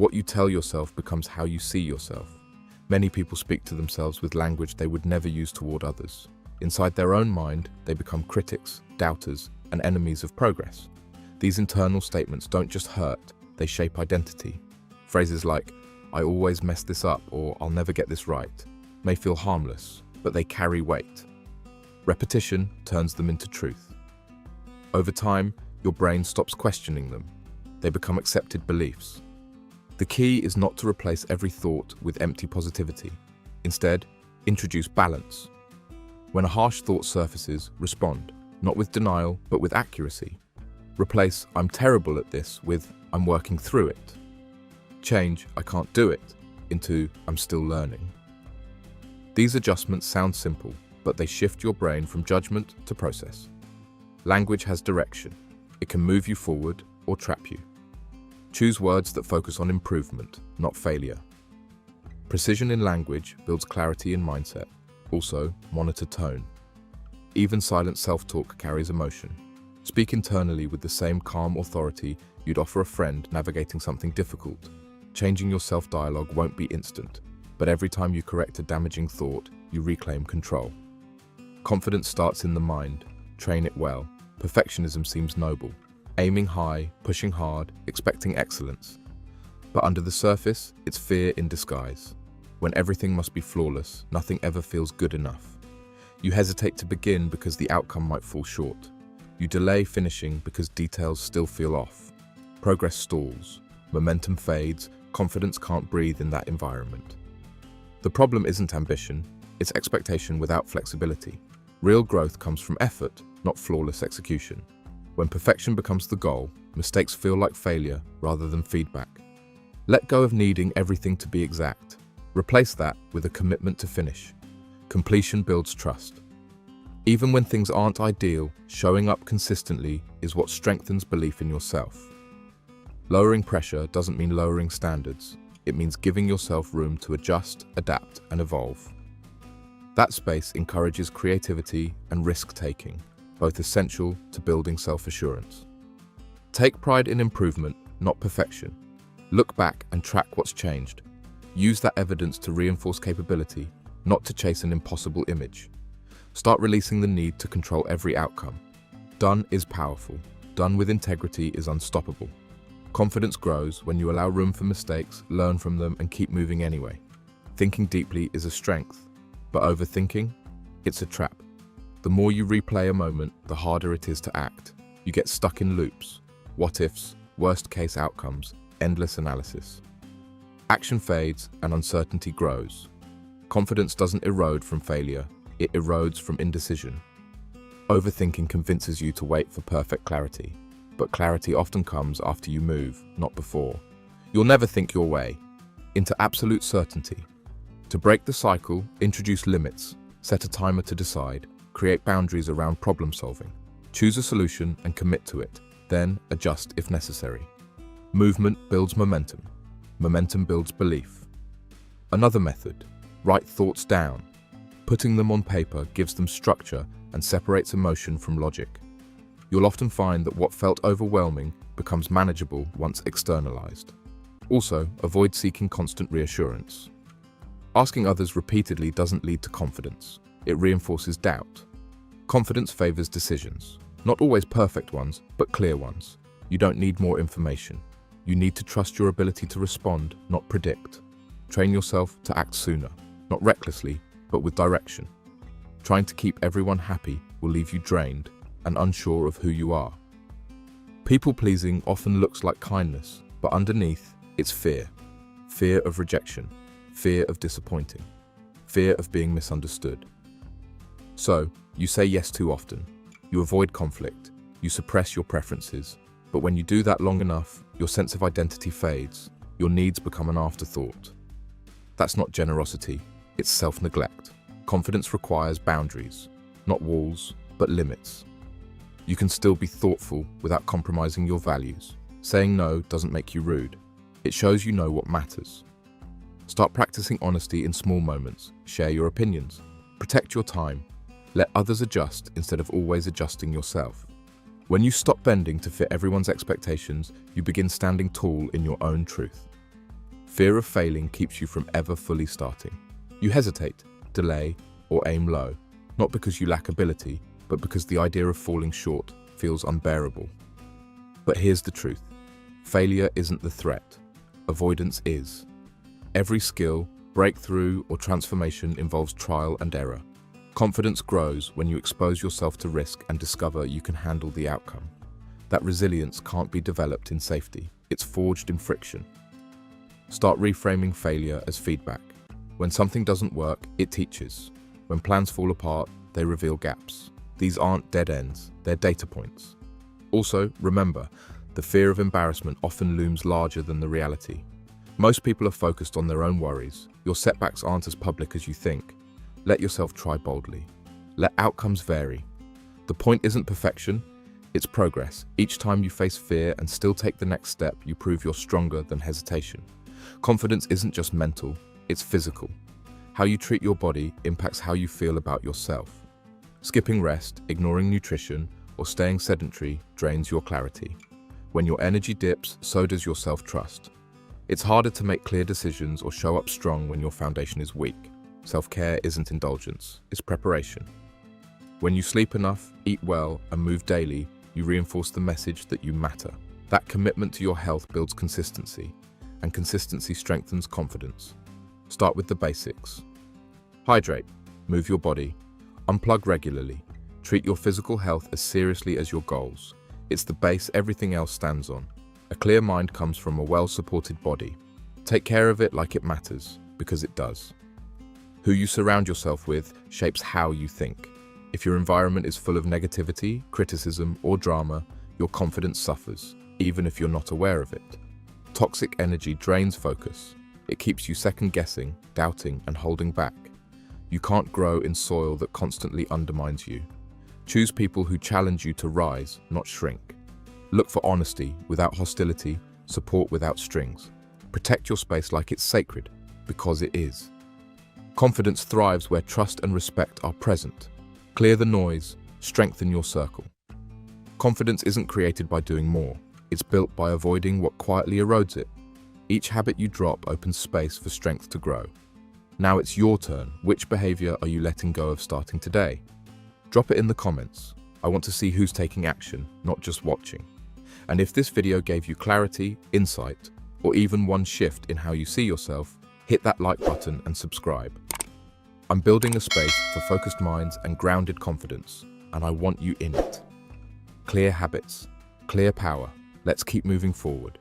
What you tell yourself becomes how you see yourself. Many people speak to themselves with language they would never use toward others. Inside their own mind, they become critics, doubters, and enemies of progress. These internal statements don't just hurt, they shape identity. Phrases like, "I always mess this up," or "I'll never get this right," may feel harmless, but they carry weight. Repetition turns them into truth. Over time, your brain stops questioning them. They become accepted beliefs. The key is not to replace every thought with empty positivity. Instead, introduce balance. When a harsh thought surfaces, respond, not with denial, but with accuracy. Replace "I'm terrible at this" with "I'm working through it." Change "I can't do it" into "I'm still learning." These adjustments sound simple, but they shift your brain from judgment to process. Language has direction. It can move you forward or trap you. Choose words that focus on improvement, not failure. Precision in language builds clarity in mindset. Also, monitor tone. Even silent self-talk carries emotion. Speak internally with the same calm authority you'd offer a friend navigating something difficult. Changing your self-dialogue won't be instant, but every time you correct a damaging thought, you reclaim control. Confidence starts in the mind. Train it well. Perfectionism seems noble. Aiming high, pushing hard, expecting excellence. But under the surface, it's fear in disguise. When everything must be flawless, nothing ever feels good enough. You hesitate to begin because the outcome might fall short. You delay finishing because details still feel off. Progress stalls. Momentum fades. Confidence can't breathe in that environment. The problem isn't ambition, it's expectation without flexibility. Real growth comes from effort, not flawless execution. When perfection becomes the goal, mistakes feel like failure rather than feedback. Let go of needing everything to be exact. Replace that with a commitment to finish. Completion builds trust. Even when things aren't ideal, showing up consistently is what strengthens belief in yourself. Lowering pressure doesn't mean lowering standards. It means giving yourself room to adjust, adapt, and evolve. That space encourages creativity and risk-taking, both essential to building self-assurance. Take pride in improvement, not perfection. Look back and track what's changed. Use that evidence to reinforce capability, not to chase an impossible image. Start releasing the need to control every outcome. Done is powerful. Done with integrity is unstoppable. Confidence grows when you allow room for mistakes, learn from them, and keep moving anyway. Thinking deeply is a strength, but overthinking? It's a trap. The more you replay a moment, the harder it is to act. You get stuck in loops, what-ifs, worst-case outcomes, endless analysis. Action fades and uncertainty grows. Confidence doesn't erode from failure, it erodes from indecision. Overthinking convinces you to wait for perfect clarity, but clarity often comes after you move, not before. You'll never think your way into absolute certainty. To break the cycle, introduce limits, set a timer to decide, create boundaries around problem solving. Choose a solution and commit to it, then adjust if necessary. Movement builds momentum. Momentum builds belief. Another method, write thoughts down. Putting them on paper gives them structure and separates emotion from logic. You'll often find that what felt overwhelming becomes manageable once externalized. Also, avoid seeking constant reassurance. Asking others repeatedly doesn't lead to confidence. It reinforces doubt. Confidence favors decisions. Not always perfect ones, but clear ones. You don't need more information. You need to trust your ability to respond, not predict. Train yourself to act sooner, not recklessly, but with direction. Trying to keep everyone happy will leave you drained and unsure of who you are. People-pleasing often looks like kindness, but underneath, it's fear. Fear of rejection, fear of disappointing, fear of being misunderstood. So, you say yes too often. You avoid conflict. You suppress your preferences. But when you do that long enough, your sense of identity fades. Your needs become an afterthought. That's not generosity, it's self-neglect. Confidence requires boundaries, not walls, but limits. You can still be thoughtful without compromising your values. Saying no doesn't make you rude. It shows you know what matters. Start practicing honesty in small moments. Share your opinions. Protect your time. Let others adjust instead of always adjusting yourself. When you stop bending to fit everyone's expectations, you begin standing tall in your own truth. Fear of failing keeps you from ever fully starting. You hesitate, delay, or aim low, not because you lack ability, but because the idea of falling short feels unbearable. But here's the truth. Failure isn't the threat. Avoidance is. Every skill, breakthrough, or transformation involves trial and error. Confidence grows when you expose yourself to risk and discover you can handle the outcome. That resilience can't be developed in safety. It's forged in friction. Start reframing failure as feedback. When something doesn't work, it teaches. When plans fall apart, they reveal gaps. These aren't dead ends, they're data points. Also, remember, the fear of embarrassment often looms larger than the reality. Most people are focused on their own worries. Your setbacks aren't as public as you think. Let yourself try boldly. Let outcomes vary. The point isn't perfection, it's progress. Each time you face fear and still take the next step, you prove you're stronger than hesitation. Confidence isn't just mental, it's physical. How you treat your body impacts how you feel about yourself. Skipping rest, ignoring nutrition, or staying sedentary drains your clarity. When your energy dips, so does your self-trust. It's harder to make clear decisions or show up strong when your foundation is weak. Self-care isn't indulgence, it's preparation. When you sleep enough, eat well, and move daily, you reinforce the message that you matter. That commitment to your health builds consistency, and consistency strengthens confidence. Start with the basics. Hydrate, move your body, unplug regularly, treat your physical health as seriously as your goals. It's the base everything else stands on. A clear mind comes from a well-supported body. Take care of it like it matters, because it does. Who you surround yourself with shapes how you think. If your environment is full of negativity, criticism, or drama, your confidence suffers, even if you're not aware of it. Toxic energy drains focus. It keeps you second-guessing, doubting, and holding back. You can't grow in soil that constantly undermines you. Choose people who challenge you to rise, not shrink. Look for honesty without hostility, support without strings. Protect your space like it's sacred, because it is. Confidence thrives where trust and respect are present. Clear the noise, strengthen your circle. Confidence isn't created by doing more. It's built by avoiding what quietly erodes it. Each habit you drop opens space for strength to grow. Now it's your turn. Which behavior are you letting go of starting today? Drop it in the comments. I want to see who's taking action, not just watching. And if this video gave you clarity, insight, or even one shift in how you see yourself, hit that like button and subscribe. I'm building a space for focused minds and grounded confidence, and I want you in it. Clear habits, clear power. Let's keep moving forward.